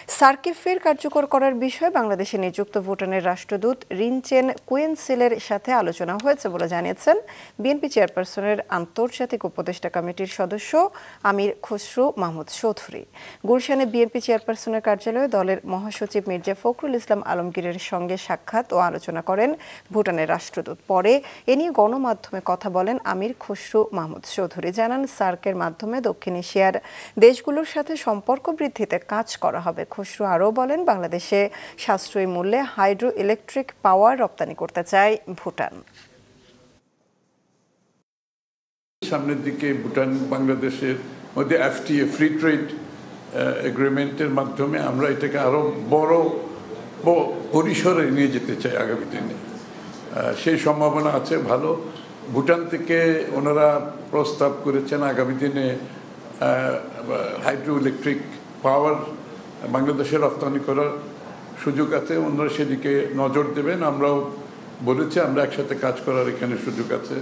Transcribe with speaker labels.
Speaker 1: সার্ককে ফের কার্যকর করার বিষয়ে বাংলাদেশে নিযুক্ত ভুটানের রাষ্ট্রদূত রিনচেন কুয়েনসিলের সাথে আলোচনা হয়েছে বলে জানিয়েছেন বিএনপি চেয়ারপারসনের আন্তর্জাতিক উপদেষ্টা কমিটির সদস্য আমির খসরু মাহমুদ চৌধুরী। গুলশানে বিএনপি চেয়ারপারসনের কার্যালয়ে দলের মহাসচিব মির্জা ফখরুল ইসলাম আলমগীরের সঙ্গে সাক্ষাৎ ও আলোচনা করেন ভুটানের রাষ্ট্রদূত। পরে এ নিয়ে গণমাধ্যমে কথা বলেন আমির খসরু মাহমুদ চৌধুরী। জানান, সার্কের মাধ্যমে দক্ষিণ এশিয়ার দেশগুলোর সাথে সম্পর্ক বৃদ্ধিতে কাজ করা হবে। খসরু আরও বলেন, বাংলাদেশে সাশ্রয়ী মূল্যে হাইড্রো ইলেকট্রিক পাওয়ার রপ্তানি করতে চায় ভুটান।
Speaker 2: সামনের দিকে ভুটান বাংলাদেশের মধ্যে এফটিএ ফ্রি ট্রেড এগ্রিমেন্টের মাধ্যমে আমরা এটাকে আরো বড় পরিসরে নিয়ে যেতে চাই আগামী দিনে। সেই সম্ভাবনা আছে ভালো। ভুটান থেকে ওনারা প্রস্তাব করেছেন আগামী দিনে হাইড্রো ইলেকট্রিক পাওয়ার বাংলাদেশে রপ্তানি করার সুযোগ আছে। ওনারা সেদিকে নজর দেবেন। আমরাও বলেছি আমরা একসাথে কাজ করার এখানে সুযোগ আছে।